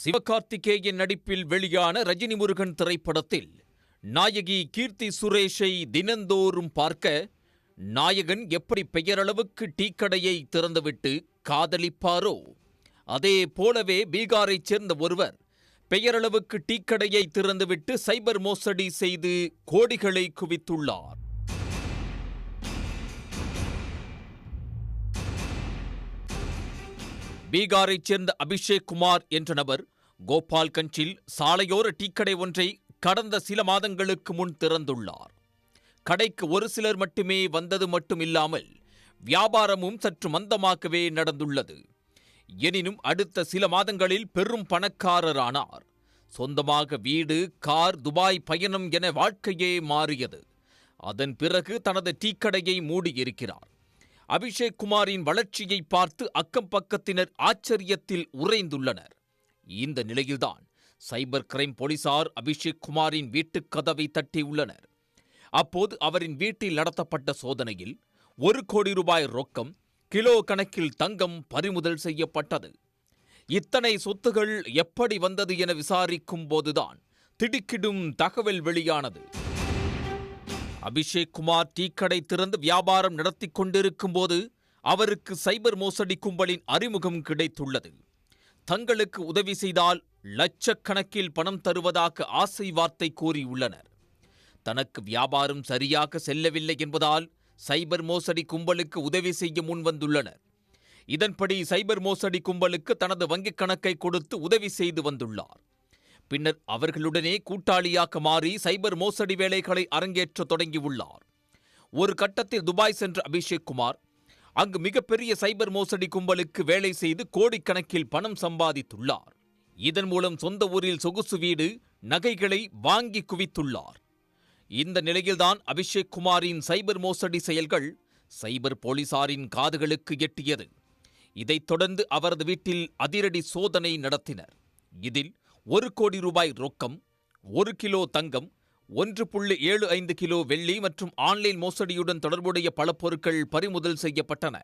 சிவகார்த்திகேயன் நடிப்பில் வெளியான ரஜினி முருகன் திரைப்படத்தில் நாயகி கீர்த்தி சுரேஷை தினந்தோறும் பார்க்க நாயகன் எப்படி பெயரளவுக்கு டீக்கடையை திறந்துவிட்டு காதலிப்பாரோ அதே போலவே பீகாரைச் சேர்ந்த ஒருவர் பெயரளவுக்கு டீக்கடையை திறந்துவிட்டு சைபர் மோசடி செய்து கோடிகளை குவித்துள்ளார். பீகாரைச் சேர்ந்த அபிஷேக் குமார் என்ற நபர் கோபால்கஞ்சில் சாலையோர டீக்கடை ஒன்றை கடந்த சில மாதங்களுக்கு முன் திறந்துள்ளார். கடைக்கு ஒரு சிலர் மட்டுமே வந்தது மட்டுமில்லாமல் வியாபாரமும் சற்று மந்தமாகவே நடந்துள்ளது. எனினும் அடுத்த சில மாதங்களில் பெரும் பணக்காரரானார். சொந்தமாக வீடு, கார், துபாய் பயணம் என வாழ்க்கையே மாறியது. அதன் பிறகு தனது டீக்கடையை மூடியிருக்கிறார். அபிஷேக் குமாரின் வளர்ச்சியை பார்த்து அக்கம் பக்கத்தினர் ஆச்சரியத்தில் உறைந்துள்ளனர். இந்த நிலையில்தான் சைபர் கிரைம் போலீசார் அபிஷேக் குமாரின் வீட்டுக் கதவை தட்டியுள்ளனர். அப்போது அவரின் வீட்டில் நடத்தப்பட்ட சோதனையில் 1 கோடி ரூபாய் ரொக்கம், கிலோ கணக்கில் தங்கம் பறிமுதல் செய்யப்பட்டது. இத்தனை சொத்துகள் எப்படி வந்தது என விசாரிக்கும் போதுதான் திடுக்கிடும் தகவல் வெளியானது. அபிஷேக் குமார் டீக்கடை திறந்து வியாபாரம் நடத்தி கொண்டிருக்கும் போது அவருக்கு சைபர் மோசடி கும்பலின் அறிமுகம் கிடைத்துள்ளது. தங்களுக்கு உதவி செய்தால் லட்சக்கணக்கில் பணம் தருவதாக ஆசை வார்த்தை கூறியுள்ளனர். தனக்கு வியாபாரம் சரியாக செல்லவில்லை என்பதால் சைபர் மோசடி கும்பலுக்கு உதவி செய்ய முன்வந்துள்ளனர். இதன்படி சைபர் மோசடி கும்பலுக்கு தனது வங்கிக் கணக்கை கொடுத்து உதவி செய்து வந்துள்ளார். பின்னர் அவர்களுடனே கூட்டாளியாக மாறி சைபர் மோசடி வேலைகளை அரங்கேற்ற தொடங்கியுள்ளார். ஒரு கட்டத்தில் துபாய் சென்ற அபிஷேக் குமார் அங்கு மிகப்பெரிய சைபர் மோசடி கும்பலுக்கு வேலை செய்து கோடிக்கணக்கில் பணம் சம்பாதித்துள்ளார். இதன் மூலம் சொந்த ஊரில் சொகுசு வீடு, நகைகளை வாங்கி குவித்துள்ளார். இந்த நிலையில்தான் அபிஷேக் குமாரின் சைபர் மோசடி செயல்கள் சைபர் போலீசாரின் காதுகளுக்கு எட்டியது. இதைத் தொடர்ந்து அவரது வீட்டில் அதிரடி சோதனை நடத்தினர். இதில் 1 கோடி ரூபாய் ரொக்கம், 1 கிலோ தங்கம், 1.75 கிலோ வெள்ளி மற்றும் ஆன்லைன் மோசடியுடன் தொடர்புடைய பல பொருட்கள் பறிமுதல் செய்யப்பட்டன.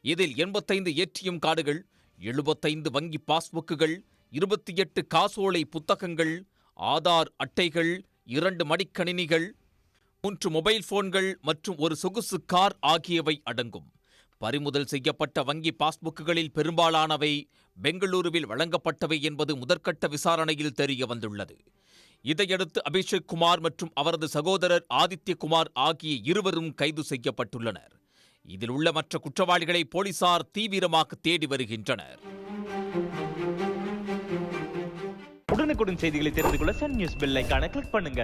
இதில் 85 ஏடிஎம் கார்டுகள், 75 வங்கி பாஸ்புக்குகள், 28 காசோலை புத்தகங்கள், ஆதார் அட்டைகள், 2 மடிக்கணினிகள், 3 மொபைல் போன்கள் மற்றும் ஒரு சொகுசு கார் ஆகியவை அடங்கும். பறிமுதல் செய்யப்பட்ட வங்கி பாஸ்புக்குகளில் பெரும்பாலானவை பெங்களூருவில் வழங்கப்பட்டவை என்பது முதற்கட்ட விசாரணையில் தெரிய வந்துள்ளது. இதையடுத்து அபிஷேக் குமார் மற்றும் அவரது சகோதரர் ஆதித்ய குமார் ஆகிய இருவரும் கைது செய்யப்பட்டுள்ளனர். இதில் உள்ள மற்ற குற்றவாளிகளை போலீசார் தீவிரமாக தேடி வருகின்றனர். உடனுக்குடன் செய்திகளை தெரிந்து கொள்ள சன் நியூஸ் பெல் ஐகானை கிளிக் பண்ணுங்க.